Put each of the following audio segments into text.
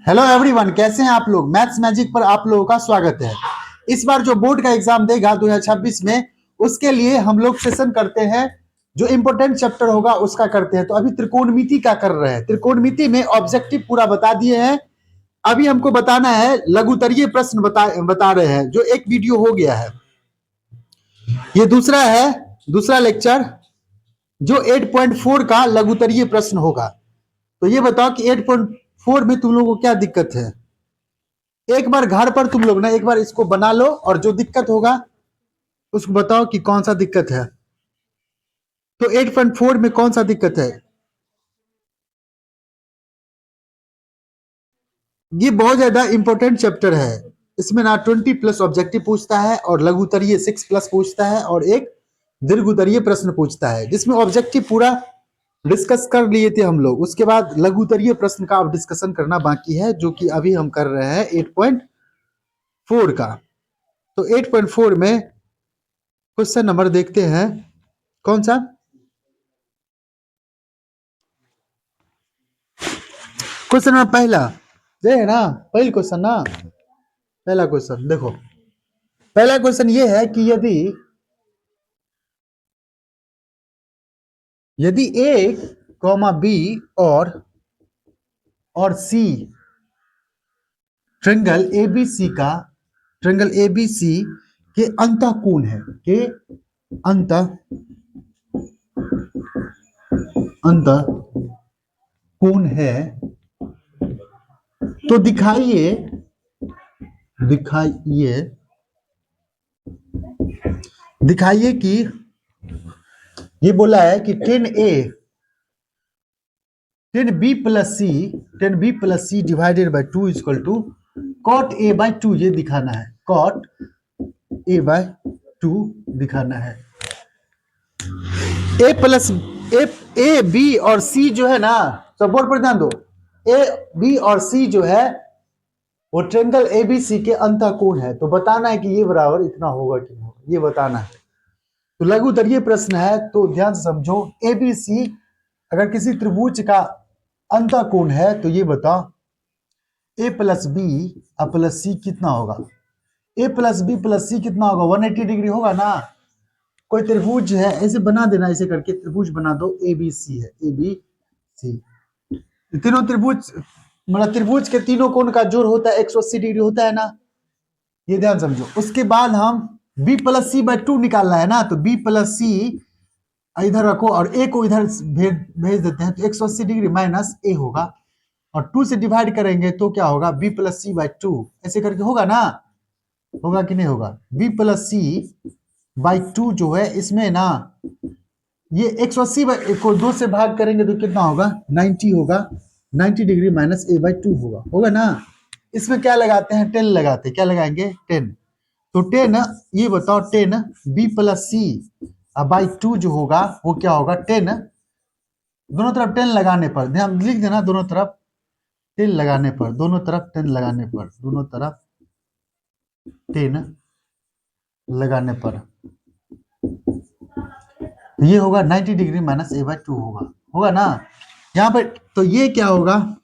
Hello everyone, कैसे हैं आप लोग। मैथ्स मैजिक पर आप लोगों का स्वागत है। इस बार जो बोर्ड का एग्जाम देगा 2026 में, उसके लिए हम लोग सेशन करते हैं। जो इंपोर्टेंट चैप्टर होगा उसका करते हैं। तो अभी त्रिकोणमिति का कर रहे हैं। त्रिकोणमिति में ऑब्जेक्टिव पूरा बता दिए हैं। अभी हमको बताना है लघुत्तरीय प्रश्न बता रहे हैं, जो एक वीडियो हो गया है। ये दूसरा लेक्चर जो 8.4 का लघुत्तरीय प्रश्न होगा। तो ये बताओ कि 8.4 में तुम लोगों को क्या दिक्कत है। एक बार घर पर तुम लोग ना एक बार इसको बना लो और जो दिक्कत होगा उसको बताओ कि कौन सा दिक्कत है। तो 8.4 में कौन सा दिक्कत है। ये बहुत ज्यादा इंपॉर्टेंट चैप्टर है। इसमें ना 20+ ऑब्जेक्टिव पूछता है और लघुत्तरीय 6+ पूछता है और एक दीर्घोत्तरीय प्रश्न पूछता है, जिसमें ऑब्जेक्टिव पूरा डिस्कस कर लिए थे हम लोग। उसके बाद लघुत्तरीय प्रश्न का अब डिस्कशन करना बाकी है, जो कि अभी हम कर रहे हैं 8.4 का। तो 8.4 में क्वेश्चन नंबर देखते हैं कौन सा। क्वेश्चन नंबर पहला ये है ना, पहला क्वेश्चन ना। पहला क्वेश्चन देखो, पहला क्वेश्चन ये है कि यदि ए कॉमा बी और सी ट्रेंगल एबीसी के अंतःकोण है, अंतःकोण है, तो दिखाइए कि ये बोला है कि 10b+c divided by 2 equal to cot a/2। ये दिखाना है, cot a/2 दिखाना है। ए बी और सी जो है ना, सब बोर्ड पर ध्यान दो। ए बी और सी जो है वो ट्रेंगल एबीसी के अंतःकोण है। तो बताना है कि ये बराबर इतना होगा कि नहीं होगा, ये बताना है। तो लघुत्तरीय प्रश्न है, तो ध्यान से समझो। एबीसी अगर किसी त्रिभुज का अंतःकोण है तो ये बताओ a प्लस बी प्लस सी कितना होगा। a प्लस बी प्लस सी कितना होगा, 180 डिग्री होगा ना। कोई त्रिभुज है, ऐसे बना देना, ऐसे करके त्रिभुज बना दो। ए बी सी है, ए बी सी तीनों त्रिभुज, मतलब त्रिभुज के तीनों कोण का जोड़ होता है 180 डिग्री होता है ना। ये ध्यान समझो। उसके बाद हम b+c/2 निकालना है ना, तो b+c इधर रखो और a को इधर भेज देते हैं, तो 180 डिग्री माइनस a होगा और 2 से डिवाइड करेंगे तो क्या होगा, b+c/2। ऐसे करके होगा ना, होगा कि नहीं होगा। b+c/2 जो है इसमें ना, ये 180 को 2 से भाग करेंगे तो कितना होगा, 90 होगा। 90 डिग्री माइनस a/2 होगा ना। इसमें क्या लगाते हैं, 10 लगाते हैं। क्या लगाएंगे, 10। तो 10, ये बताओ 10 b+c/2 जो होगा वो क्या होगा, 10 दोनों तरफ 10 लगाने पर, ध्यान लिख देना, दोनों तरफ 10 लगाने पर, दोनों तरफ 10 लगाने पर, दोनों तरफ 10 लगाने पर ये होगा 90 डिग्री माइनस a/2 होगा ना यहाँ पे। तो ये क्या होगा,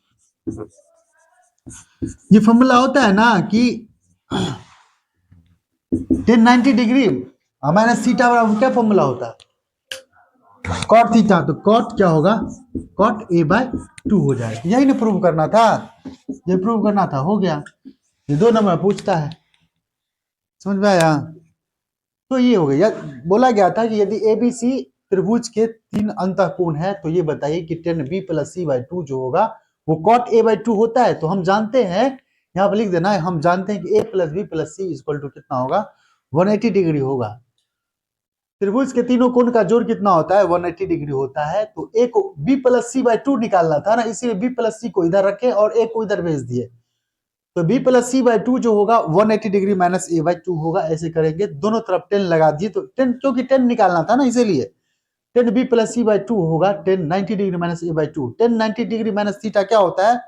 ये फॉर्मूला होता है ना कि 10 90 डिग्री माइनस थीटा बराबर क्या फॉर्मूला होता है, कॉट थीटा। तो कॉट क्या होगा, कॉट a/2 हो जाएगा। यही ना प्रूव करना था, ये प्रूव करना था, हो गया। ये 2 नंबर पूछता है, समझ में आया। तो ये हो गया। बोला गया था कि यदि एबीसी त्रिभुज के 3 अंतःकोण है तो ये बताइए कि 10b+c/2 जो होगा वो cot a/2 होता है। तो हम जानते हैं, यहाँ पर लिख देना है, हम जानते हैं कि a+b+c इक्वल टू कितना होगा, 180 डिग्री होगा। त्रिभुज के तीनों कोण का जोड़ कितना होता है, 180 डिग्री होता है। तो a को b+c/2 निकालना था ना, इसीलिए b+c को इधर रखे और a को इधर भेज दिए। तो b+c/2 जो होगा 180 डिग्री माइनस a/2 होगा। ऐसे करेंगे, दोनों तरफ 10 लगा दिए तो 10, क्योंकि 10 निकालना था ना, इसीलिए 10b+c/2 होगा 10 90 degree minus a/2। 10 90 degree minus theta क्या होता है,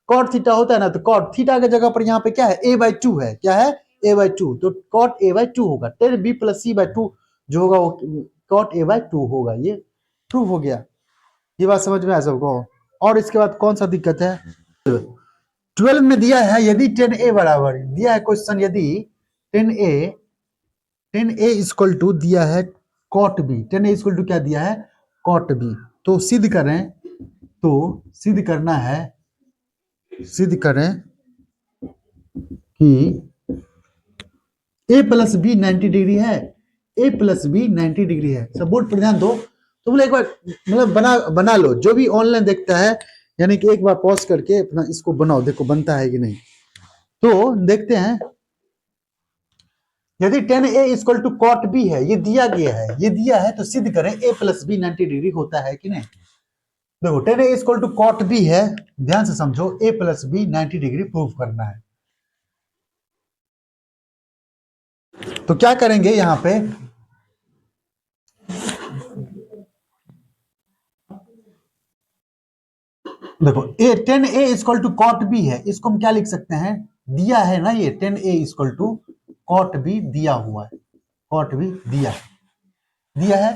cot थीटा होता है ना। तो cot थीटा के जगह पर यहाँ पे क्या है, a/2 है। क्या है, a/2। तो cot a/2 होगा। 10b+c/2 जो होगा वो cot a/2 होगा। ये प्रूव हो गया। ये बात समझ में आया सबको। और इसके बाद कौन सा दिक्कत है, 12 में दिया है यदि 10a बराबर दिया है क्वेश्चन, यदि 10a इक्वल टू दिया है cot B, 10a equal to क्या दिया है कॉट बी, तो सिद्ध करें, तो सिद्ध करना है, सिद्ध करें कि a प्लस बी 90 डिग्री है, a प्लस बी 90 डिग्री है। सब बोर्ड पर ध्यान दो, तो बोले एक बार मतलब बना लो, जो भी ऑनलाइन देखता है यानी कि एक बार पॉज करके अपना इसको बनाओ, देखो बनता है कि नहीं। तो देखते हैं, यदि 10a equal to cot B है, ये दिया गया है, ये दिया है, तो सिद्ध करें a प्लस बी 90 डिग्री होता है कि नहीं। देखो 10a equal to cot B है, ध्यान से समझो, a plus B 90 degree prove करना है। तो क्या करेंगे यहां पे, देखो 10a equal to cot B है, इसको हम क्या लिख सकते हैं, दिया है ना ये 10a equal to cot B दिया हुआ है, कॉट बी दिया है।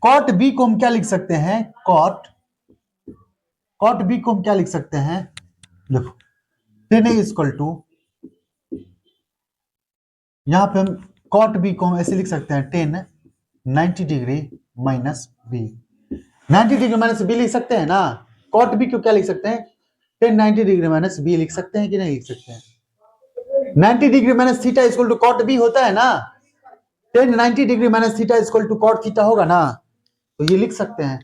कॉट बी को हम क्या लिख सकते हैं, कॉट बी को हम क्या लिख सकते हैं, देखो 10a इक्वल टू, यहां पे हम कॉट बी को हम ऐसे लिख सकते हैं 10 90 degree minus B, 90 degree minus B लिख सकते हैं ना। कॉट बी को क्या लिख सकते हैं, 10 90 डिग्री माइनस बी लिख सकते हैं कि नहीं लिख सकते हैं। 90 degree minus theta equal to cot B होता है ना, 10 90 degree minus theta equal to cot theta होगा ना, तो ये लिख सकते हैं।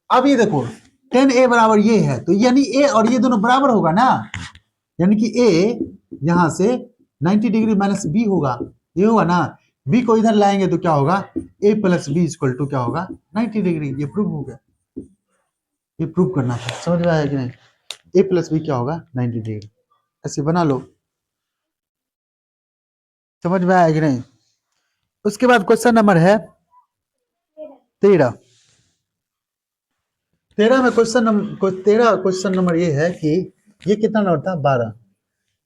अब ये देखो 10a बराबर ये है, तो यानी a और ये दोनों बराबर होगा ना, यानी कि a यहां से 90 डिग्री माइनस बी होगा, ये होगा ना, b को इधर लाएंगे तो क्या होगा, a plus B equal to क्या होगा 90 डिग्री, ये प्रूव हो गया, ये प्रूव करना था, समझ में आया कि नहीं। a प्लस बी क्या होगा 90 डिग्री, ऐसे बना लो, समझ में आया कि नहीं। उसके बाद क्वेश्चन नंबर है 13। 13 में क्वेश्चन नंबर ये है कि ये कितना नंबर था 12।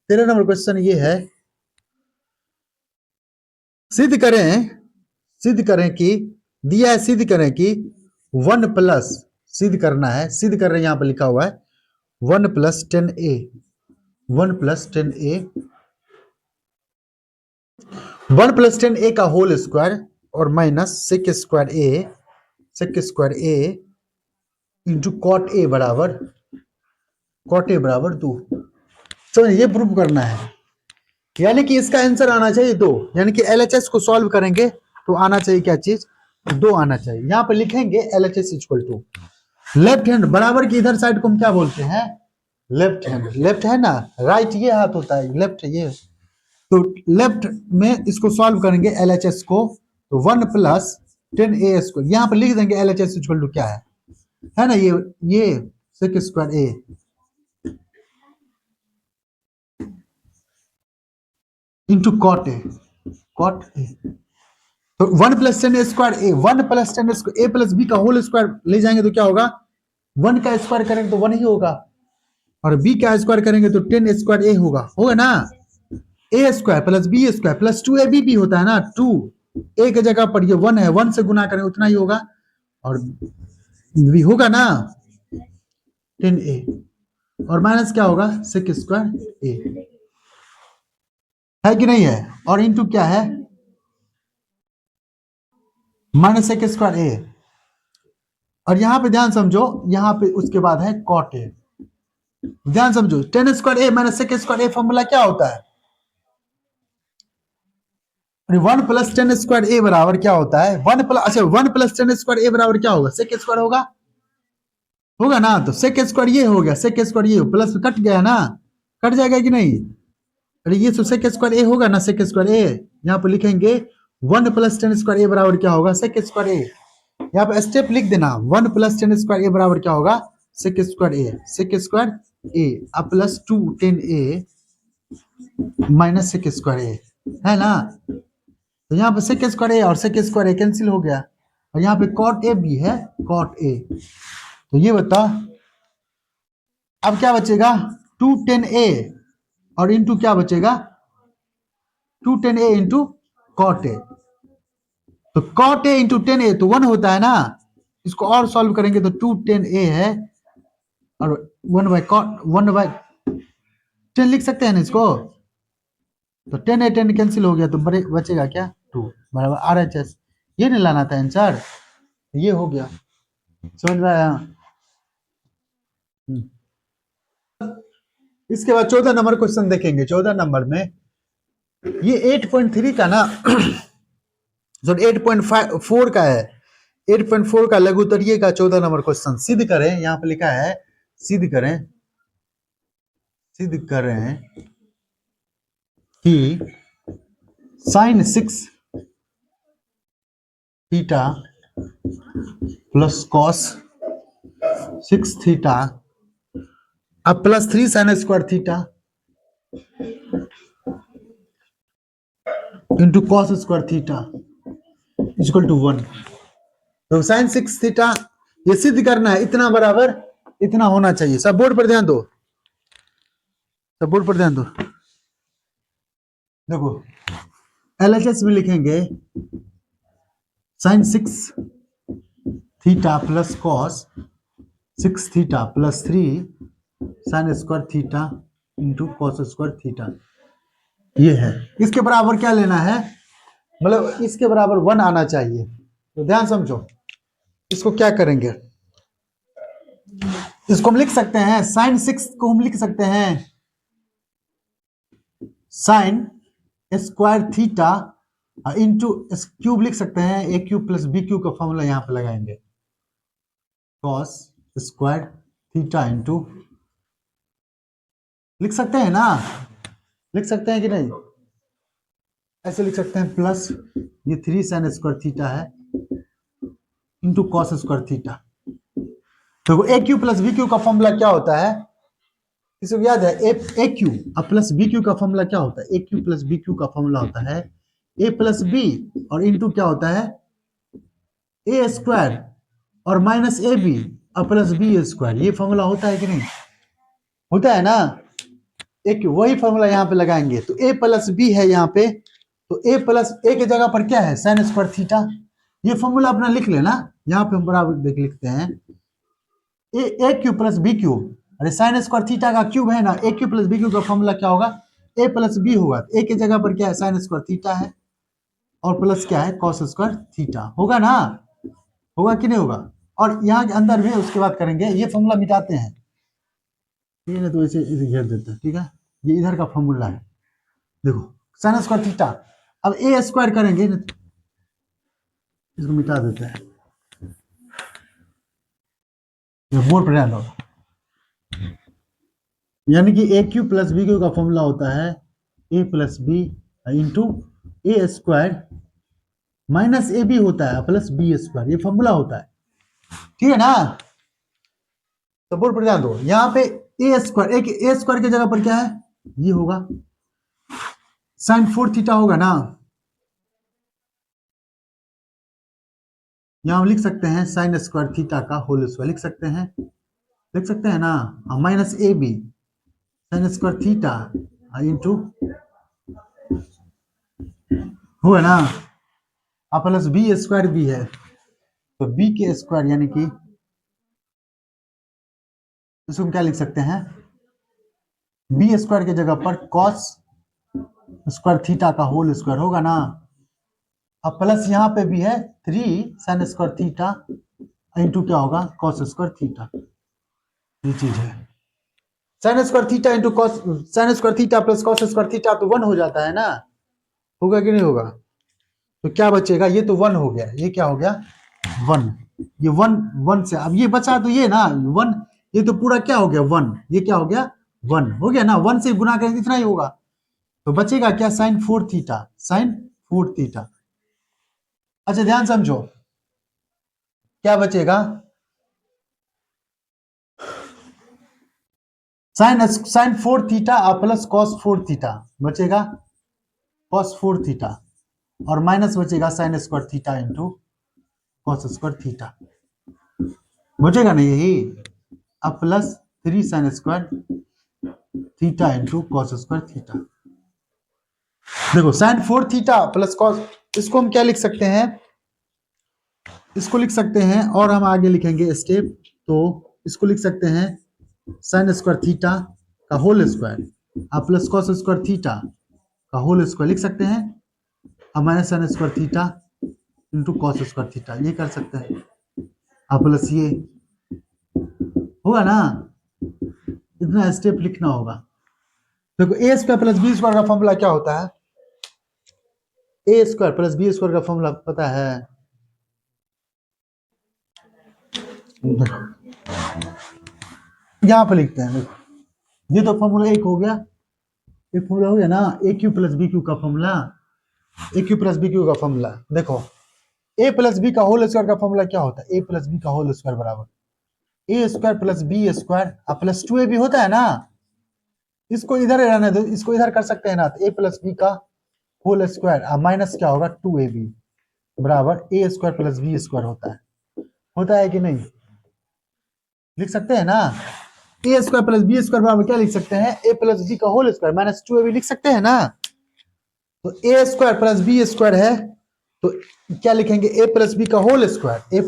13 नंबर क्वेश्चन ये है, सिद्ध करें कि दिया है, सिद्ध करें कि 1 प्लस, सिद्ध करना है, सिद्ध कर रहे हैं, यहां पर लिखा हुआ है 1 plus 10a, 1 plus 10a, 1 plus 10a का होल स्क्वायर और minus sec square A into cot A बराबर 2। तो ये प्रूव करना है, यानी कि इसका आंसर आना चाहिए 2, यानी कि LHS को सॉल्व करेंगे तो आना चाहिए क्या चीज, 2 आना चाहिए। यहां पर लिखेंगे LHS equal to left hand बराबर की इधर साइड को हम क्या बोलते हैं, लेफ्ट हैंड, लेफ्ट है ना, राइट ये हाथ होता है, लेफ्ट ये, तो लेफ्ट में इसको सॉल्व करेंगे LHS को, तो 1 प्लस 10a स्क्वायर, यहां पर लिख देंगे LHS इक्वल टू क्या है ना, ये sec square A into cot A, तो 1 plus 10 square A, 1 plus 10 square A plus B का होल स्क्वायर ले जाएंगे तो क्या होगा, 1 का स्क्वायर करेंगे तो 1 ही होगा, और बी का स्क्वायर करेंगे तो 10 स्क्वायर ए होगा ना, a square plus b square plus 2ab भी होता है ना, 2 ए की जगह पर ये 1 है, 1 से गुना करें उतना ही होगा, और बी होगा ना 10a, और माइनस क्या होगा सेक स्क्वायर ए, है कि नहीं है, और इंटू क्या है माइनस सेक स्क्वायर ए, और यहां पे ध्यान समझो, यहां पे उसके बाद है कॉट ए, ध्यान समझो 10 square A minus sec square a formula क्या होता है, 1 प्लस 10 स्क्वायर ए बराबर क्या होता है, 1 प्लस 10 स्क्वायर ए बराबर क्या होगा, सेक स्क्वायर होगा ना, तो सेक स्क्वायर ये हो गया, सेक स्क्वायर ये प्लस कट गया ना, कट जाएगा कि नहीं, अरे ये तो सेक स्क्वायर ए होगा ना, सेक स्क्वायर ए, यहाँ पे लिखेंगे 1 प्लस 10 स्क्वायर ए बराबर क्या होगा सेक स्क्वायर ए, यहाँ पे स्टेप लिख देना, 1 प्लस 10 स्क्वायर ए बराबर क्या होगा सेक स्क्वायर ए अब plus 2 10a minus sec square a, है ना, तो यहाँ पे सेक स्क्वायर ए और सेक स्क्वायर ए कैंसिल हो गया, और यहाँ पे कॉट ए भी है, कॉट ए, तो ये बता अब क्या बचेगा 210a और इंटू क्या बचेगा 210a इंटू कॉट ए, तो कॉट ए इंटू 10a तो 1 होता है ना, इसको और सॉल्व करेंगे तो 210a है, और 1 बाय 10 लिख सकते हैं ना इसको, तो 10 है 10 कैंसिल हो गया, तो बचेगा क्या 2 बराबर RHS। ये नहीं लाना था आंसर, ये हो गया, समझ में आया। इसके बाद 14 नंबर क्वेश्चन देखेंगे। 14 नंबर में ये 8.3 का ना जो 8.4 का है, 8.4 का लघु उत्तरीय का 14 नंबर क्वेश्चन सिद्ध करें। यहाँ पे लिखा है सिद्ध करें कि sin 6 theta plus cos 6 theta अब plus 3 sin square theta into cos square theta equal to 1। तो sin 6 थीटा ये सिद्ध करना है, इतना बराबर इतना होना चाहिए। सब बोर्ड पर ध्यान दो, सब बोर्ड पर ध्यान दो। देखो LHS में लिखेंगे sin 6 theta plus cos 6 theta plus 3 sin square theta into cos square theta. ये है, इसके बराबर क्या लेना है, मतलब इसके बराबर 1 आना चाहिए। तो ध्यान समझो, इसको क्या करेंगे, इसको हम लिख सकते हैं sin 6 को हम लिख सकते हैं sin square theta into cube लिख सकते हैं, ए क्यूब प्लस बी क्यूब का फॉर्मूला यहां पे लगाएंगे, cos स्क्वायर थीटा इंटू, लिख सकते हैं ना, लिख सकते हैं कि नहीं, ऐसे लिख सकते हैं प्लस ये 3 sin स्क्वायर थीटा है इंटू कॉस स्क्वायर थीटा। तो a cube plus b cube का फॉर्मूला क्या होता है, किसी को याद है, ए क्यू प्लस बी क्यू का फॉर्मूला क्या होता है, ए क्यू प्लस बी क्यू का फॉर्मूला होता है ए प्लस बी और इंटू क्या होता है ए स्क्वायर और माइनस ए बी और प्लस बी स्क्वायर। ये फॉर्मूला होता है कि नहीं, होता है ना। एक वही फॉर्मूला यहाँ पे लगाएंगे, तो ए प्लस बी है यहाँ पे, तो ए प्लस ए की जगह पर क्या है साइन स्क्वायर थीटा। ये फॉर्मूला अपना लिख लेना, यहाँ पे हम बराबर देख लिखते हैं ए क्यूब प्लस बी क्यूब, अरे साइन स्क्वायर थीटा का क्यूब है ना, ए क्यूब प्लस बी क्यूब का फॉर्मूला क्या होगा ए प्लस बी होगा। ए की जगह पर क्या है साइन स्क्वायर थीटा है और प्लस क्या है कॉस स्क्वायर थीटा, होगा ना, होगा कि नहीं होगा। और यहाँ के अंदर भी उसके बाद करेंगे, ये फॉर्मूला मिटाते हैं, ठीक है, तो इसे घेर देते हैं, ठीक है, ये इधर का फॉर्मूला है। देखो साइन स्क्वायर थीटा, अब ए स्क्वायर करेंगे, इसको मिटा देते हैं, बोर्ड पर ध्यान दो, यानी कि a cube plus b cube का फॉर्मूला होता है a plus b into a square minus A b होता है प्लस बी स्क्वायर, ये फॉर्मूला होता है, ठीक है ना। तो बोर्ड पर ध्यान दो, यहाँ पे ए स्क्वायर, एक ए स्क्वायर की जगह पर क्या है ये होगा साइन 4 थीटा होगा ना, यहाँ हम लिख सकते हैं साइन स्क्वायर थीटा का होल स्क्वायर लिख सकते हैं, लिख सकते हैं ना, माइनस ए B sine square theta into हुआ ना, अब प्लस बी स्क्वायर भी है, तो बी के स्क्वायर यानी कि इसको हम क्या लिख सकते हैं बी स्क्वायर की जगह पर कॉस स्क्वायर थीटा का होल स्क्वायर होगा ना। अब प्लस यहाँ पे भी है 3 साइन स्क्वायर थीटा इंटू क्या होगा कॉस स्क्वायर थीटा, ये चीज है sign square theta into cos, sign square theta plus cos square theta तो 1 हो जाता है ना, होगा कि नहीं होगा। तो क्या बचेगा, ये तो 1 हो गया, ये क्या हो गया 1, ये 1 से अब ये बचा तो ये ना 1, ये तो पूरा क्या हो गया 1, ये क्या हो गया 1 हो गया ना, 1 से गुना करेंगे इतना ही होगा, तो बचेगा क्या साइन 4 थीटा, साइन 4 थीटा। अच्छा ध्यान समझो, क्या बचेगा sine 4 theta plus cos 4 theta बचेगा कॉस 4 थीटा और माइनस बचेगा sine square theta into cos square theta, बचेगा ना यही, अब plus 3 sine square theta into cos square theta. देखो साइन 4 थीटा प्लस कॉस, इसको हम क्या लिख सकते हैं, इसको लिख सकते हैं और हम आगे लिखेंगे स्टेप, तो इसको लिख सकते हैं साइन स्क्वायर थीटा का होल स्क्वायर आप प्लस कॉस स्क्वायर थीटा का होल स्क्वायर लिख सकते हैं, अब minus sign square theta into cos square theta, ये कर सकते हैं आप, प्लस ये होगा ना, इतना स्टेप लिखना होगा। देखो ए स्क्वायर प्लस बी स्क्वायर का फॉर्मूला क्या होता है, ए स्क्वायर प्लस बी स्क्वायर का फॉर्मूला पता है, यहाँ पे लिखते हैं, देखो ये तो फॉर्मूला एक हो गया, एक फॉर्मूला हो गया ना, a cube plus b cube का formula, a cube plus b cube का फॉर्मूला। देखो ए प्लस बी का होल स्क्वायर का फॉर्मूला क्या होता है, ए प्लस बी का होल स्क्वायर बराबर a square plus b square plus 2ab होता है ना, इसको इधर रहने दो, इसको इधर कर सकते हैं ना, तो ए प्लस बी का होल स्क्वायर माइनस क्या होगा 2ab बराबर a square plus b square होता है कि नहीं, लिख सकते हैं ना, a square plus b square बराबर क्या लिख सकते हैं, ए प्लस बी का होल स्क्वायर माइनस 2ab लिख सकते हैं ना। तो ए स्क्वायर प्लस बी स्क्वायर है तो क्या लिखेंगे, ए प्लस बी का whole square, A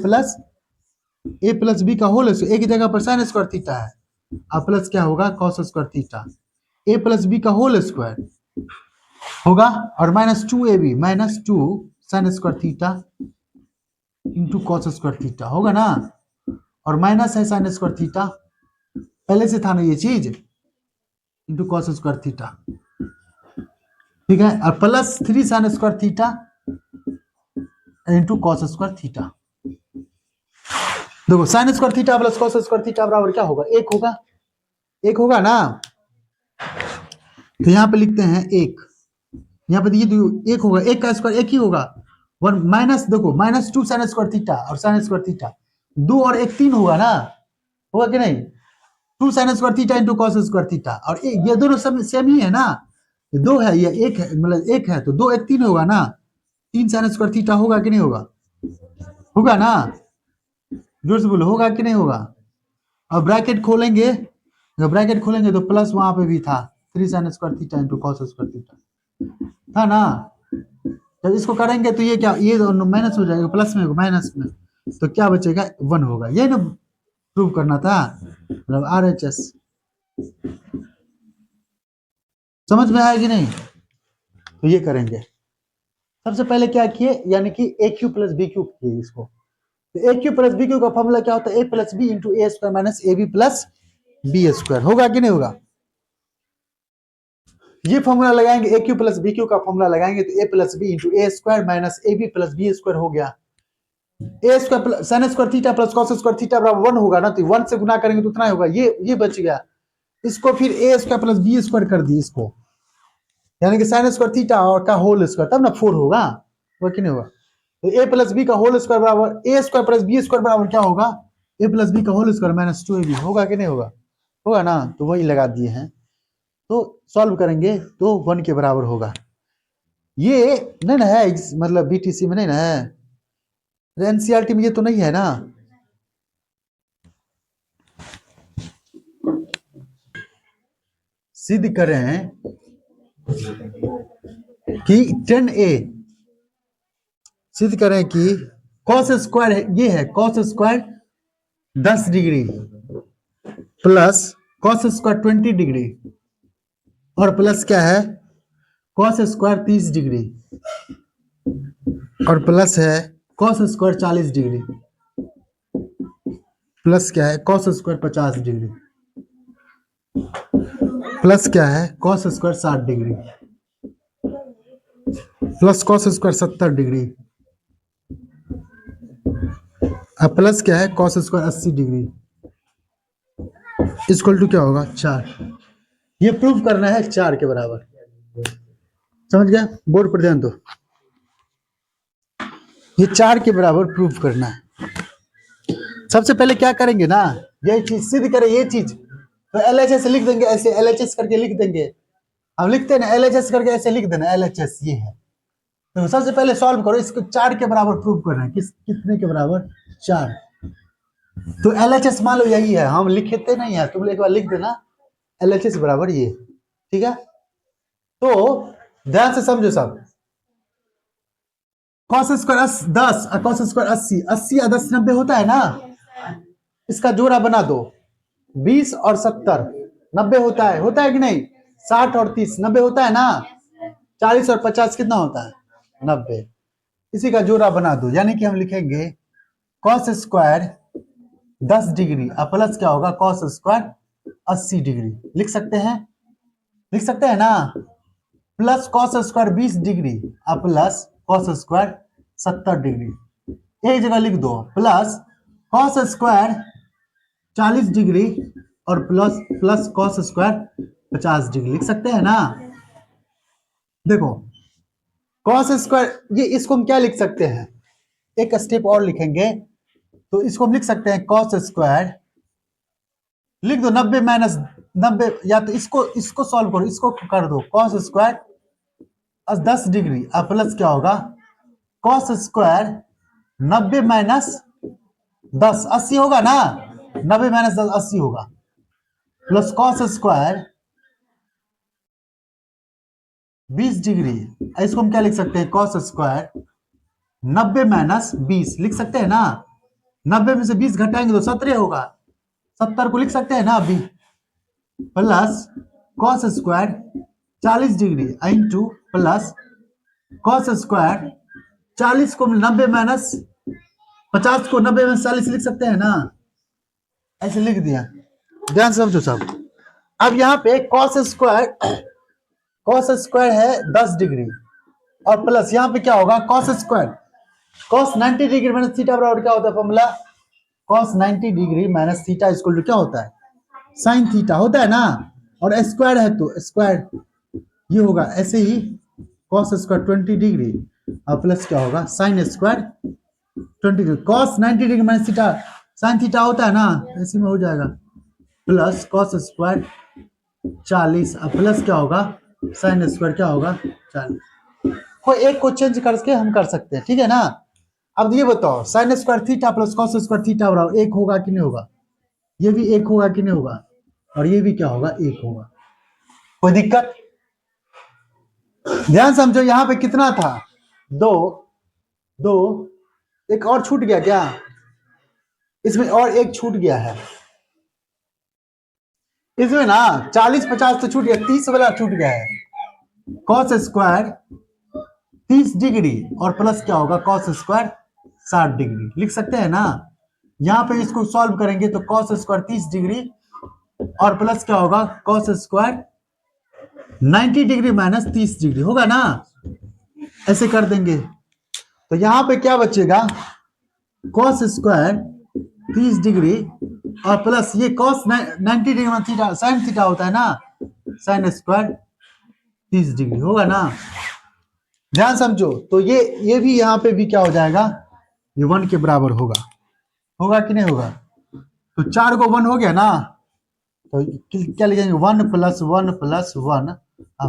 plus B का होल स्क्वायर, एक ही जगह पर साइन स्क्वायर थीटा है, अब प्लस क्या होगा कॉस स्क्वायर थीटा, ए प्लस बी का होल स्क्वायर होगा और minus 2ab minus 2 sign square theta into cos square theta होगा ना, और माइनस है साइन स्क्वायर थीटा, पहले से था ना ये चीज, इंटू कॉस स्क्वायर थीटा, ठीक है, और plus 3 sine square theta into cos square theta. देखो sine square theta plus cos square theta बराबर क्या होगा, एक होगा ना, तो यहाँ पे लिखते हैं एक, यहाँ पे ये एक होगा, एक का स्क्वायर एक ही होगा, वन माइनस, देखो माइनस 2 साइन स्क्वायर थीटा और साइन स्क्वायर थीटा, 2 और 1 3 होगा ना, होगा कि नहीं, 2 sign square theta into cos square theta, और ये दोनों सब सेम ही है ना, ये 2 है ये 1 है, मतलब 1 है तो 2 1 3 होगा ना, 3 साइन स्क्वायर थीटा होगा कि नहीं होगा ना, जोर से बोलो होगा कि नहीं होगा। और ब्रैकेट खोलेंगे, तो प्लस वहां पे भी था 3 sine square theta into cos square theta था ना, जब इसको करेंगे तो ये क्या, ये माइनस हो जाएगा, प्लस में माइनस में, तो क्या बचेगा 1 होगा, ये ना प्रूव करना था, मतलब RHS समझ में आया कि नहीं, तो ये करेंगे। सबसे पहले क्या किए, यानी कि a cube plus b cube किए इसको, तो a cube plus b cube का फॉर्मूला क्या होता है, a plus b into a square minus A b plus b square, होगा कि नहीं होगा, ये फॉर्मूला लगाएंगे, a cube plus b cube का फॉर्मूला लगाएंगे तो a plus b into a square minus A b plus b square हो गया, a square sine square theta plus cos square theta बराबर 1 होगा ना, तो 1 से गुना करेंगे तो उतना ही होगा, ये बच गया, इसको फिर ए स्क्वायर प्लस बी स्क्वायर कर दिए इसको, यानी कि साइन स्क्वायर थीटा और का होल स्क्वायर, तब ना 4 होगा, वो कि नहीं होगा, तो ए प्लस बी का होल स्क्वायर बराबर a square plus b square बराबर क्या होगा, ए प्लस बी का होल स्क्वायर माइनस 2ab होगा कि नहीं होगा ना, तो वही लगा दिए हैं, तो सॉल्व करेंगे तो 1 के बराबर होगा, ये नहीं ना है, मतलब बीटीसी में नहीं ना है, एनसीईआरटी में ये तो नहीं है ना, सिद्ध करें कि 10a, सिद्ध करें कि कॉस स्क्वायर ये है, cos square 10 degree plus cos square 20 degree और प्लस क्या है कॉस स्क्वायर 30 डिग्री और प्लस है कॉस स्क्वायर 40 डिग्री प्लस क्या है कॉस स्क्वायर 50 डिग्री प्लस क्या है cos square 60 degree plus cos square 70 degree अब प्लस क्या है cos square 80 degree equal to क्या होगा 4। ये प्रूफ करना है 4 के बराबर, समझ गया, बोर्ड पर ध्यान दो, ये 4 के बराबर प्रूफ करना है। सबसे पहले क्या करेंगे ना, यही चीज सिद्ध करें, ये चीज तो LHS लिख देंगे, ऐसे LHS करके लिख देंगे, हम लिखते हैं ना LHS करके ऐसे लिख देना, LHS ये है, तो सबसे पहले सॉल्व करो, इसको 4 के बराबर प्रूव करना है, कितने के बराबर 4, तो LHS मान लो यही है, हम लिखते नहीं है, तुम एक बार लिख देना LHS बराबर ये, ठीक है, तो ध्यान से समझो सब, कॉस स्क्वायर 10 और कॉस स्क्वायर 80, 80 और 10 90 होता है ना, इसका जोड़ा बना दो, 20 और 70 90 होता है कि नहीं, 60 और 30 90 होता है ना, 40 और 50 कितना होता है 90। इसी का जोड़ा बना दो, यानी कि हम लिखेंगे कॉस स्क्वायर 10 डिग्री और प्लस क्या होगा कॉस स्क्वायर 80 डिग्री। लिख सकते हैं, लिख सकते हैं ना। प्लस कॉस स्क्वायर 20 डिग्री और प्लस कॉस स्क्वायर 70 डिग्री। एक जगह लिख दो, प्लस कॉस स्क्वायर 40 डिग्री और plus plus cos square 50 degree. लिख सकते हैं ना। देखो कॉस स्क्वायर, ये इसको हम क्या लिख सकते हैं, एक स्टेप और लिखेंगे तो इसको हम लिख सकते हैं कॉस स्क्वायर, लिख दो 90 माइनस 90, या तो इसको सॉल्व करो, इसको कर दो कॉस स्क्वायर 10 डिग्री और प्लस क्या होगा कॉस स्क्वायर 90 माइनस 10 80 होगा ना, 90 माइनस 10 80 होगा, प्लस कॉस स्क्वायर 20 डिग्री। इसको हम क्या लिख सकते हैं कॉस स्क्वायर 90 माइनस 20 लिख सकते हैं ना। 90 में से 20 घटाएंगे तो 17 होगा, 70 को लिख सकते हैं ना अभी, plus cos square 40 degree into plus cos square 40 को 90 माइनस 50 को 90 में 40 लिख सकते हैं ना, ऐसे लिख दिया। ध्यान से समझो सब। अब यहाँ पे कॉस स्क्वायर है 10 डिग्री और प्लस यहाँ पे क्या होगा cos square cos 90 degree minus theta बराबर क्या होता है formula, cos 90 degree minus theta equal to क्या होता है साइन थीटा होता है ना, और स्क्वायर है तो स्क्वायर ये होगा, ऐसे ही कॉस स्क्वायर 20 डिग्री और प्लस क्या होगा sine square 20 degree. Cos 90 degree minus theta sine theta होता है ना, ऐसे में हो जाएगा, प्लस कॉस स्क्वायर 40 और प्लस क्या होगा साइन स्क्वायर क्या होगा 40। कोई एक को चेंज करके हम कर सकते हैं, ठीक है ना। अब ये बताओ sign square theta plus cos square theta बराबर एक होगा कि नहीं होगा, ये भी एक होगा कि नहीं होगा, और ये भी क्या होगा एक होगा। कोई दिक्कत, ध्यान समझो। यहां पे कितना था दो, दो एक और छूट गया क्या, इसमें और एक छूट गया है, इसमें ना 40 50 तो छूट गया, 30 वाला छूट गया है। कॉस स्क्वायर 30 डिग्री और प्लस क्या होगा कॉस स्क्वायर 60 डिग्री। लिख सकते हैं ना। यहां पे इसको सॉल्व करेंगे तो कॉस स्क्वायर 30 डिग्री और प्लस क्या होगा cos square 90 degree minus 30 degree होगा ना, ऐसे कर देंगे तो यहां पे क्या बचेगा कॉस स्क्वायर 30 डिग्री और प्लस ये कॉस 90 डिग्री में थीटा साइन थीटा होता है ना, साइन स्क्वायर 30 डिग्री होगा ना। ध्यान समझो, तो ये भी यहाँ पे भी क्या हो जाएगा, ये 1 के बराबर होगा, होगा कि नहीं होगा। तो 4 को 1 हो गया ना, तो क्या लिखेंगे 1 प्लस 1 प्लस 1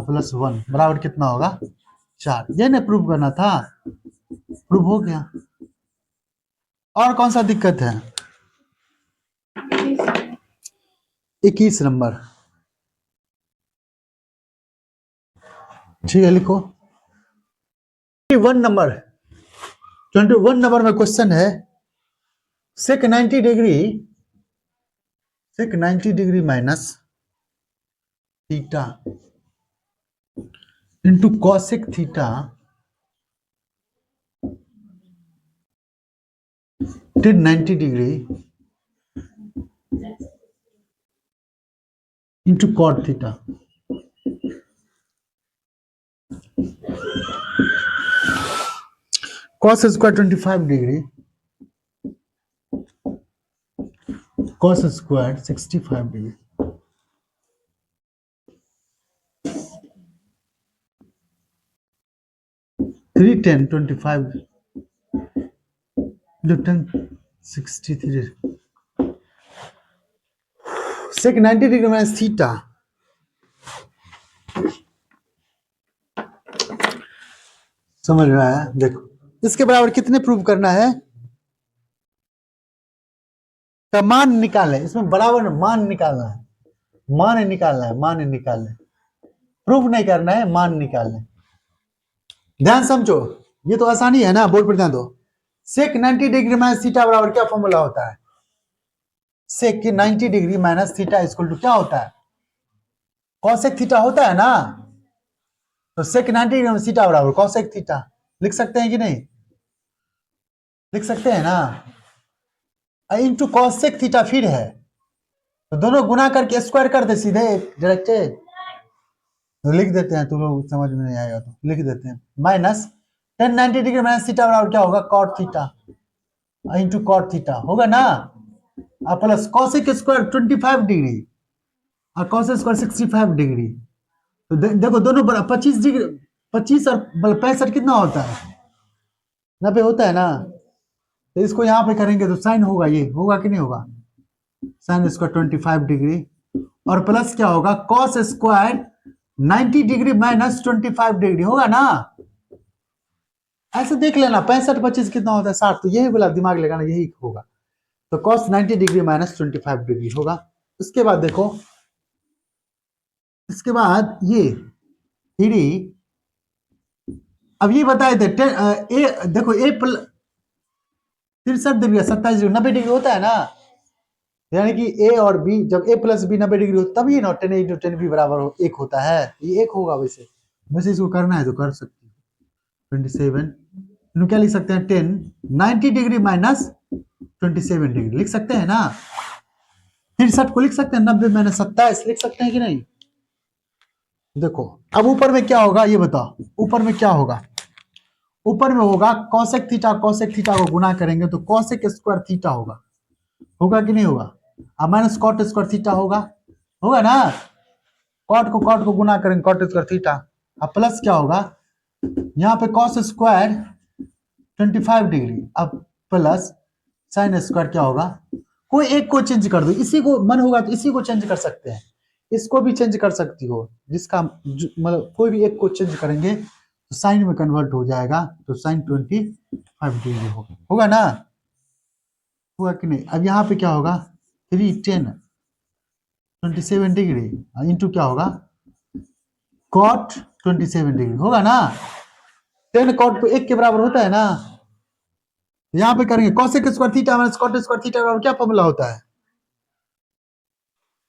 प्लस 1 बराबर कितना होगा 4। ये ना प्रूव करना था, प्रूव हो गया। और कौन सा दिक्कत है 21 नंबर, ठीक है लिखो 21 नंबर। 21 नंबर में क्वेश्चन है sec 90 degree minus theta into cosec theta ten 90 degree into cot theta. Cos square 25 degree cos square 65 degree. Three 10 25 10 63 sec 90 degree minus theta, समझ में आया। देखो इसके बराबर कितने प्रूव करना है, का मान निकाले, इसमें बराबर मान निकालना है, मान निकालना है, मान निकालना है, प्रूफ नहीं करना है, मान निकालना है। ध्यान समझो, ये तो आसानी है ना, बोर्ड पर ध्यान दो। सेक 90 डिग्री माइनस थीटा बराबर क्या फॉर्मूला होता है, सेक की 90 degree minus theta equal to क्या होता है कॉसेक थीटा होता है ना, तो सेक 90 डिग्री में थीटा बराबर कॉसेक थीटा लिख सकते हैं कि नहीं, लिख सकते हैं ना। इंटू कॉसेक थीटा फिर है, तो दोनों गुना करके स्क्वायर कर दे सीधे डायरेक्ट, तो लिख देते हैं, तुम लोग समझ में नहीं आएगा तो लिख देते हैं minus ten 90 degree minus theta बराबर क्या होगा, cot theta into cot theta होगा ना, और प्लस कॉसेक स्क्वायर 25 डिग्री और कॉसेक स्क्वायर 65 डिग्री। तो देखो दोनों 25 डिग्री, 25 और 65 कितना होता है, 90 होता है ना। तो इसको यहाँ पे करेंगे तो साइन होगा, ये होगा कि नहीं होगा, साइन स्क्वायर 25 डिग्री और प्लस क्या होगा cos square 90 degree minus 25 degree होगा ना। ऐसे देख लेना 65 25 कितना होता है 60, तो यही बोला दिमाग लगाना, यही होगा। तो कॉस 90 डिग्री माइनस 25 डिग्री होगा। उसके बाद देखो, इसके बाद ये थ्री, अब ये बताए थे ए देखो ए 63 डिग्री 27 डिग्री 90 डिग्री होता है ना, यानी कि ए और बी जब ए प्लस बी 90 डिग्री हो तभी ना 10 इंटू 10 बी बराबर हो एक होता है, ये एक होगा। वैसे वैसे इसको करना है तो कर सकते हैं 27, इन्हें क्या लिख सकते हैं 10 90 डिग्री माइनस 27 डिग्री लिख सकते हैं ना। 63 को लिख सकते हैं 90 माइनस 27 लिख सकते हैं कि नहीं। देखो अब ऊपर में क्या होगा ये बताओ, ऊपर में क्या होगा, ऊपर में होगा कॉसेक थीटा को गुना करेंगे तो कॉसेक स्क्वायर थीटा होगा, होगा कि नहीं होगा, अब माइनस कॉट स्क्वायर थीटा होगा, होगा ना। कॉट को गुना करेंगे कॉट स्क्वायर थीटा, अब प्लस क्या होगा यहाँ पे कॉस स्क्वायर 25 डिग्री, अब प्लस साइन स्क्वायर क्या होगा, कोई एक को चेंज कर दो, इसी को मन होगा तो इसी को चेंज कर सकते हैं, इसको भी चेंज कर सकती हो, जिसका मतलब कोई भी एक को चेंज करेंगे तो साइन में कन्वर्ट हो जाएगा, तो साइन 25 डिग्री होगा, होगा ना, होगा कि नहीं। अब यहाँ पे क्या होगा 3 10 27 डिग्री इंटू क्या होगा कॉट 27 डिग्री, होगा ना। 10 कॉट पे 1 के बराबर होता है ना, यहाँ पे करेंगे cosec square theta minus cot square theta बराबर क्या फॉर्मूला होता है,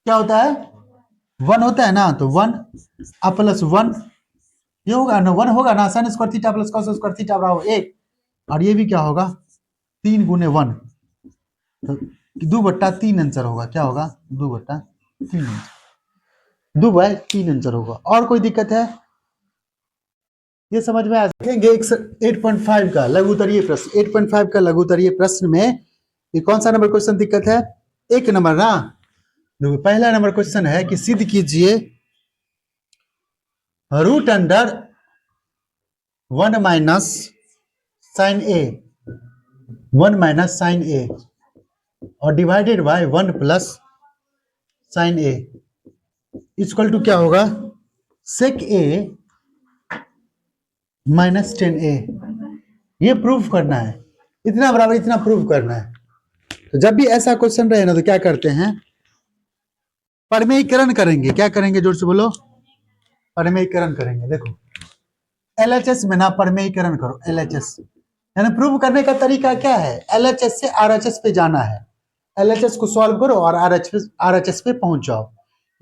क्या होता है 1 होता है ना, तो 1 अब प्लस 1 ये होगा ना, 1 होगा ना, sign square theta plus cos square theta बराबर 1, और ये भी क्या होगा 3 गुने 1, तो 2/3 आंसर होगा, क्या होगा 2/3 2/3 आंसर होगा। और कोई दिक्कत है, ये समझ में आ देखेंगे 8.5 का लघुत्तरीय प्रश्न, 8.5 का लघुत्तरीय प्रश्न में ये कौन सा नंबर क्वेश्चन दिक्कत है, एक नंबर ना। देखो पहला नंबर क्वेश्चन है कि सिद्ध कीजिए root under 1 minus sine A 1 minus sine A और divided by 1 plus sine A equal to क्या होगा सेक ए माइनस 10a, ये प्रूफ करना है, इतना बराबर इतना प्रूफ करना है। तो जब भी ऐसा क्वेश्चन रहे ना तो क्या करते हैं परमेयीकरण करेंगे, क्या करेंगे जोर से बोलो, परमेयीकरण करेंगे। देखो एलएचएस में ना परमेयीकरण करो, एलएचएस यानी प्रूव करने का तरीका क्या है, एलएचएस से आरएचएस पे जाना है, एलएचएस को सॉल्व करो और आरएचएस पे पहुंच जाओ,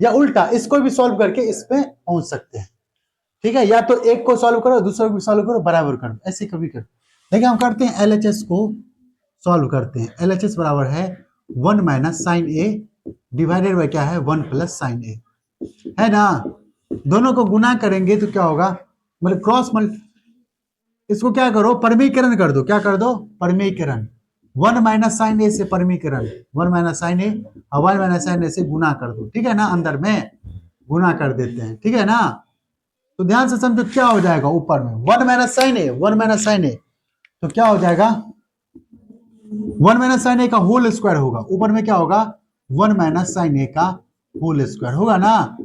या उल्टा इसको भी सॉल्व करके इस पे पहुंच सकते हैं, ठीक है। या तो एक को सॉल्व करो दूसरे को भी सॉल्व करो बराबर करो, ऐसे कभी कर। लेकिन हम करते हैं एलएचएस को सॉल्व करते हैं, एलएचएस बराबर है 1 minus sine A divided by क्या है 1 प्लस साइन ए, है ना। दोनों को गुना करेंगे तो क्या होगा, मतलब क्रॉस इसको क्या करो परमीकरण कर दो, क्या कर दो परमीकरण, 1 माइनस साइन ए से परमीकरण 1 माइनस साइन ए और 1 माइनस साइन ए से गुना कर दो, ठीक है ना, अंदर में गुना कर देते हैं, ठीक है ना। तो ध्यान से समझो क्या हो जाएगा ऊपर में 1 minus sine A 1 minus sine ए, तो क्या हो जाएगा 1 माइनस साइन ए का होल स्क्वायर होगा, ऊपर में क्या होगा 1 माइनस साइन ए का होल स्क्वायर होगा ना,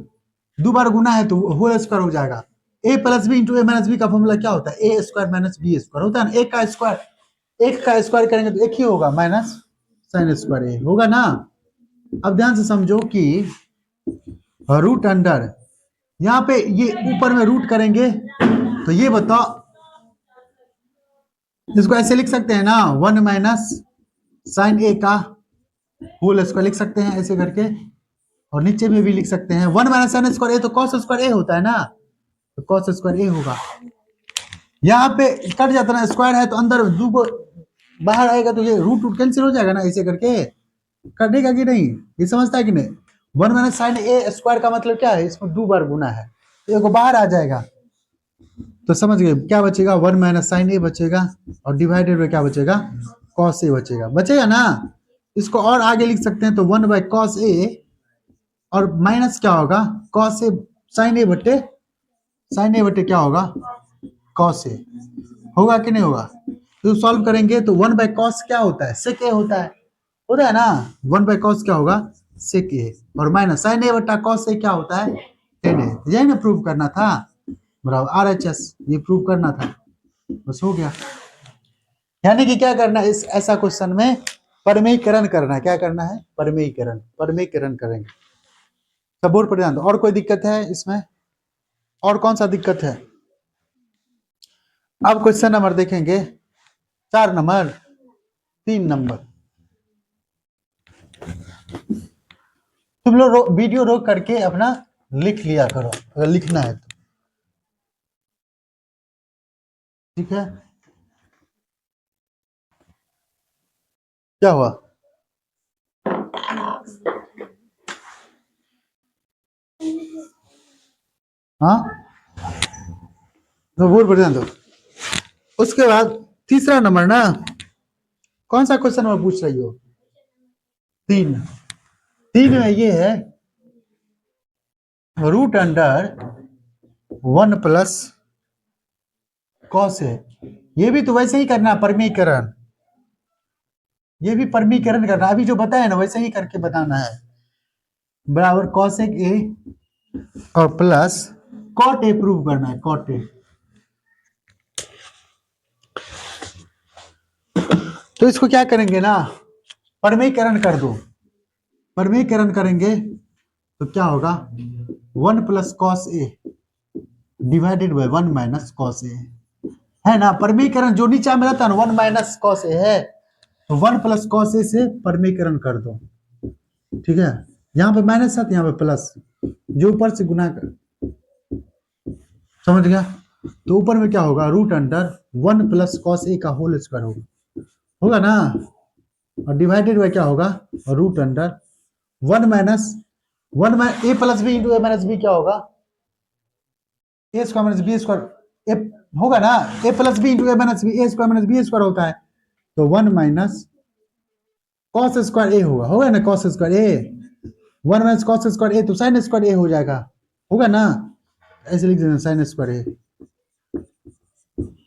दो बार गुना है तो होल स्क्वायर हो जाएगा। ए प्लस बी इंटू ए माइनस बी का फॉर्मूला क्या होता है ए स्क्वायर माइनस बी स्क्वायर होता है ना, एक का स्क्वायर करेंगे तो एक ही होगा माइनस साइन स्क्वायर ए होगा ना। अब ध्यान से समझो कि रूट अंडर यहाँ पे ये ऊपर में रूट करेंगे तो ये बताओ इसको ऐसे लिख सकते हैं ना 1 माइनस साइन ए का होल स्क्वायर लिख सकते हैं ऐसे करके, और नीचे में भी लिख सकते हैं 1 माइनस साइन स्क्वायर ए, तो कॉस स्क्वायर ए होता है ना, तो कॉस स्क्वायर ए होगा। यहाँ पे कट जाता है ना, स्क्वायर है तो अंदर दो को बाहर आएगा तो ये रूट रूट कैंसिल हो जाएगा ना, ऐसे करके कटेगा कि नहीं, ये समझता है कि नहीं। 1 माइनस साइन ए स्क्वायर का मतलब क्या है, इसमें 2 बार गुना है तो एक बाहर आ जाएगा, तो समझ गए क्या बचेगा, 1 माइनस साइन ए बचेगा और डिवाइडेड में क्या बचेगा, कॉस ए बचेगा, बचेगा ना। इसको और आगे लिख सकते हैं तो 1 बाई कॉस ए और माइनस क्या होगा, कॉस ए साइन ए बटे क्या होगा, कॉस ए, होगा कि नहीं होगा। तो सॉल्व करेंगे तो 1 बाई कॉस क्या होता है, सेक ए होता है ना, 1 बाई कॉस क्या होगा, सेक ए, और माइनस साइन ए बटा कॉस ए क्या होता है, टेन ए। यही ना प्रूव करना था, बराबर आर एच एस, ये प्रूव करना था, बस हो गया। यानी कि क्या करना है, इस ऐसा क्वेश्चन में परमेयीकरण करना है, क्या करना है, परमेयीकरण करेंगे। सब बोर्ड पर ध्यान दो। और कोई दिक्कत है इसमें, और कौन सा दिक्कत है। अब क्वेश्चन नंबर देखेंगे 4 नंबर 3 नंबर। तुम लोग वीडियो रोक करके अपना लिख लिया करो अगर लिखना है तो, ठीक है। क्या हुआ, हाँ, तो बोर्ड पर ध्यान दो। उसके बाद तीसरा नंबर ना, कौन सा क्वेश्चन नंबर पूछ रही हो, 3 में ये है रूट अंडर 1 प्लस कॉस है। ये भी तो वैसे ही करना है परमीकरण, ये भी परमीकरण करना, अभी जो बताया ना वैसे ही करके बताना है, बराबर कॉसेक ए और प्लस कॉट ए प्रूव करना है, कॉट ए। तो इसको क्या करेंगे ना, परमीकरण कर दो, परमीकरण करेंगे तो क्या होगा 1 plus cos a divided by 1 minus cos a, है ना। परमीकरण जो नीचे में रहता है ना 1 माइनस कॉस ए है, तो 1 प्लस कॉस ए से परमीकरण कर दो, ठीक है। यहाँ पे माइनस है तो यहाँ पे प्लस, जो ऊपर से गुना कर, समझ गया। तो ऊपर में क्या होगा, रूट अंडर 1 प्लस कॉस ए का होल स्क्वायर होगा ना, और डिवाइडेड बाय क्या होगा, रूट अंडर 1 माइनस 1 ए प्लस बी इंटू ए माइनस बी क्या होगा, ए square minus B square, a होगा ना, ए प्लस बी इंटू ए माइनस बी, ए स्क्वायर माइनस बी स्क्वायर होता है, तो 1 माइनस कॉस स्क्वायर ए होगा ना, cos square A, 1 minus cos square ए तो साइन स्क्वायर ए हो जाएगा, होगा ना, ऐसे लिख देना साइन स्क्वायर ए।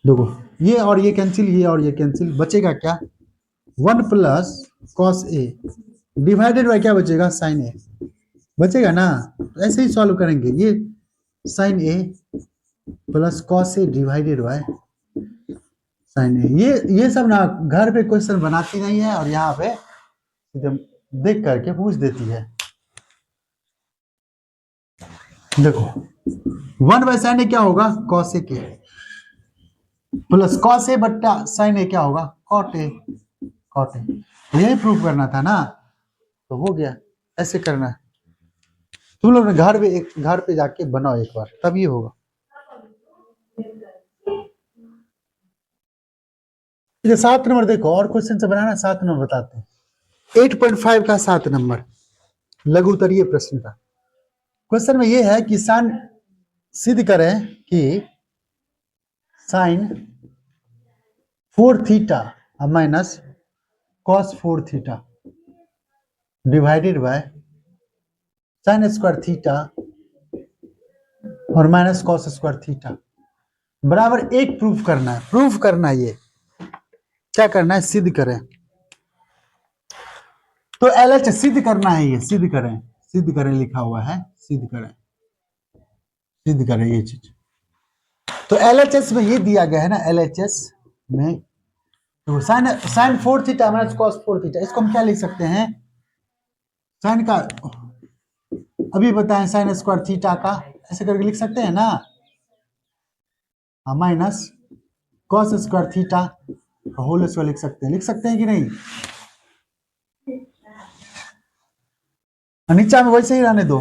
देखो ये और ये कैंसिल, ये और ये कैंसिल, बचेगा क्या, 1 plus cos a divided by क्या बचेगा, साइन ए बचेगा ना। तो ऐसे ही सॉल्व करेंगे, ये sine a plus cos a divided by sine a, ये सब ना घर पे क्वेश्चन बनाती नहीं है और यहाँ पे एकदम देख करके पूछ देती है। देखो 1 बाय साइन ए क्या होगा, कॉस ए के, प्लस कॉस ए बट्टा साइन ए क्या होगा, कॉट ए, कॉट ए, यही प्रूफ करना था ना, तो हो गया। ऐसे करना है, तुम लोग घर पे जाके बनाओ एक बार, तभी होगा। ये 7 नंबर देखो, और क्वेश्चन से बनाना, 7 नंबर बताते हैं 8.5 का 7 नंबर लघु उत्तरीय प्रश्न का। क्वेश्चन में ये है कि साइन सिद्ध करें कि sine 4 theta minus cos 4 theta divided by sine square theta और माइनस कॉस स्क्वायर थीटा बराबर 1 प्रूफ करना है, प्रूफ करना है, ये क्या करना है, सिद्ध करें। तो एलएच सिद्ध करना है, ये सिद्ध करें लिखा हुआ है, सिद्ध करें ये चीज। तो एलएचएस में ये दिया गया है ना, एलएचएस में तो sine 4 theta minus cos 4 theta, इसको हम क्या लिख सकते हैं, साइन का अभी बताएं साइन स्क्वायर थीटा का ऐसे करके लिख सकते हैं ना, minus cos square theta whole square लिख सकते हैं कि नहीं। नीचा में वैसे ही रहने दो।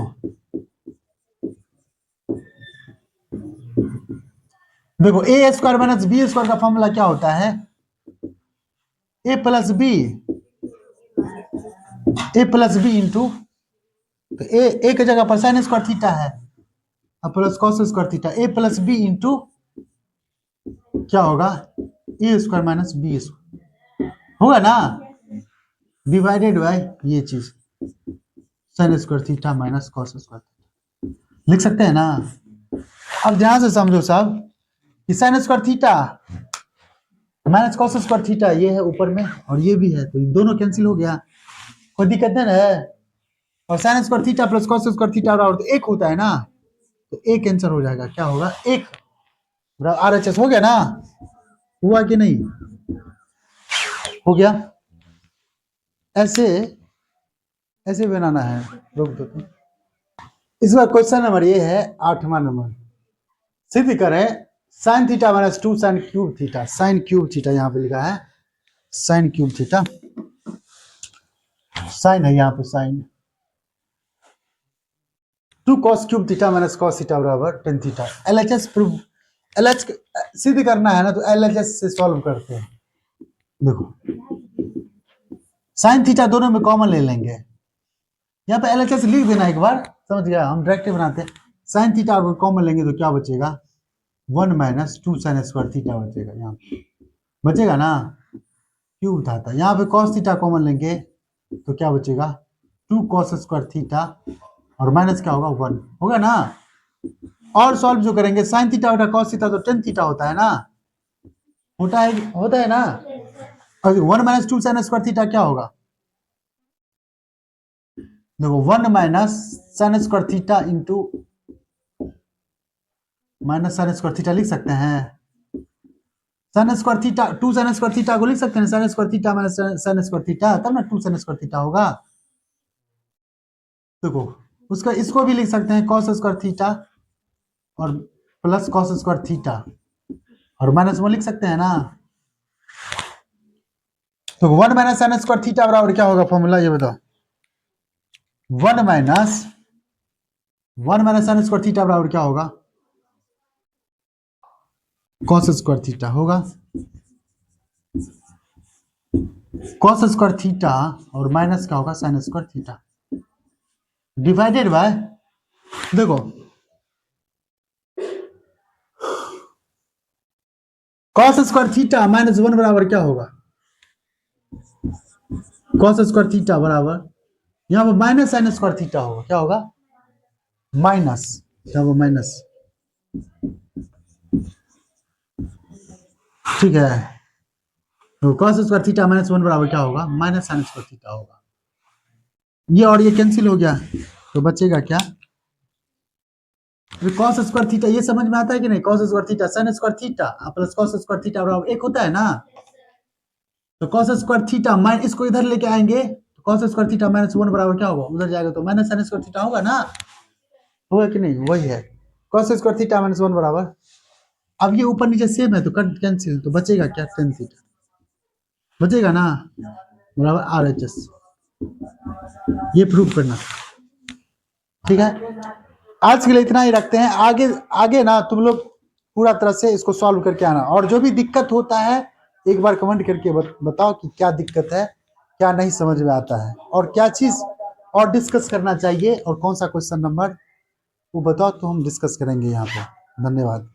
देखो ए स्क्वायर माइनस बी स्क्वायर का फॉर्मूला क्या होता है? A plus B, A plus b into, तो ए की जगह पर साइन स्क्वायर थीटा है और प्लस कॉस स्क्वायर थीटा, ए प्लस बी इंटू क्या होगा? ए स्क्वायर माइनस बी स्क्वायर होगा ना, डिवाइडेड बाय ये चीज sign square theta minus cos square theta, लिख सकते हैं ना। अब ध्यान से समझो साहब कि sign square theta minus cos square theta ये है ऊपर में और ये भी है, तो दोनों कैंसिल हो गया, कोई दिक्कत नहीं है। और sign square theta plus cos square theta बराबर तो एक होता है ना, तो एक आंसर हो जाएगा, क्या होगा? एक। RHS हो गया ना, हुआ कि नहीं? हो गया। ऐसे ऐसे बनाना है, रोक दो तुम। इस बार क्वेश्चन नंबर ये है 8वां नंबर, सिद्ध करें sine theta minus 2 sine cube theta, sine cube theta यहाँ पे लिखा है, साइन क्यूब थीटा, साइन है यहाँ पे, sine 2 cos cube theta minus cos theta बराबर tan theta. LHS prove, LH सिद्ध करना है ना, तो LHS से सॉल्व करते हैं। देखो साइन थीटा दोनों में कॉमन ले लेंगे, यहाँ पे LHS लिख देना एक बार, समझ गया? हम डायरेक्ट बनाते हैं, साइन थीटा अगर कॉमन लेंगे तो क्या बचेगा? 1 माइनस 2 साइन स्क्वायर थीटा बचेगा, यहाँ बचेगा ना, क्यूब था। यहाँ पे कॉस थीटा कॉमन लेंगे तो क्या बचेगा? 2 कॉस स्क्वायर थीटा और माइनस क्या होगा? 1 होगा ना। और सॉल्व जो करेंगे साइन थीटा बटा कॉस थीटा तो tan थीटा होता है ना, होता है ना। और 1 माइनस 2 साइन स्क्वायर थीटा क्या होगा? देखो 1 minus sign square theta into minus sign square theta लिख सकते हैं। Sine square theta 2 sign square theta को लिख सकते हैं, sine square theta minus sign square theta, तब ना 2 साइन स्क्वायर थीटा होगा। देखो उसका इसको भी लिख सकते हैं कॉस स्क्वायर थीटा और प्लस कॉस स्क्वायर थीटा और माइनस 1 लिख सकते हैं ना। तो 1 माइनस साइन स्क्वायर थीटा बराबर क्या होगा? फॉर्मूला ये बताओ। 1 माइनस साइन स्क्वायर थीटा बराबर क्या होगा? कॉस स्क्वायर थीटा होगा, कॉस स्क्वायर थीटा और माइनस क्या होगा? Sign square theta divided bye, देखो कॉस स्क्वायर थीटा माइनस 1 बराबर क्या होगा? कॉस स्क्वायर थीटा बराबर यहाँ पर माइनस साइन स्क्वायर थीटा होगा, क्या होगा? माइनस, क्या होगा? माइनस, ठीक है। तो कॉस स्क्वायर थीटा माइनस 1 बराबर क्या होगा? माइनस साइन स्क्वायर थीटा होगा। ये और ये कैंसिल हो गया तो बचेगा क्या? कॉस स्क्वायर थीटा ये समझ में आता है कि नहीं? Cos square theta sine square theta plus cos square theta बराबर एक होता है ना। तो कॉस स्क्वायर थीटा माइनस, इसको इधर लेके आएंगे तो कॉस स्क्वायर थीटा माइनस 1 बराबर क्या होगा? उधर जाएगा तो माइनस साइन स्क्वायर थीटा होगा ना, होगा कि नहीं? वही है कॉस स्क्वायर थीटा माइनस 1 बराबर। अब ये ऊपर नीचे सेम है तो कट कैंसिल, तो बचेगा क्या? tan थीटा बचेगा ना, बराबर RHS। ये प्रूव करना, ठीक है। आज के लिए इतना ही रखते हैं, आगे आगे ना तुम लोग पूरा तरह से इसको सॉल्व करके आना, और जो भी दिक्कत होता है एक बार कमेंट करके बताओ कि क्या दिक्कत है, क्या नहीं समझ में आता है और क्या चीज और डिस्कस करना चाहिए और कौन सा क्वेश्चन नंबर वो बताओ, तो हम डिस्कस करेंगे यहाँ पे। धन्यवाद।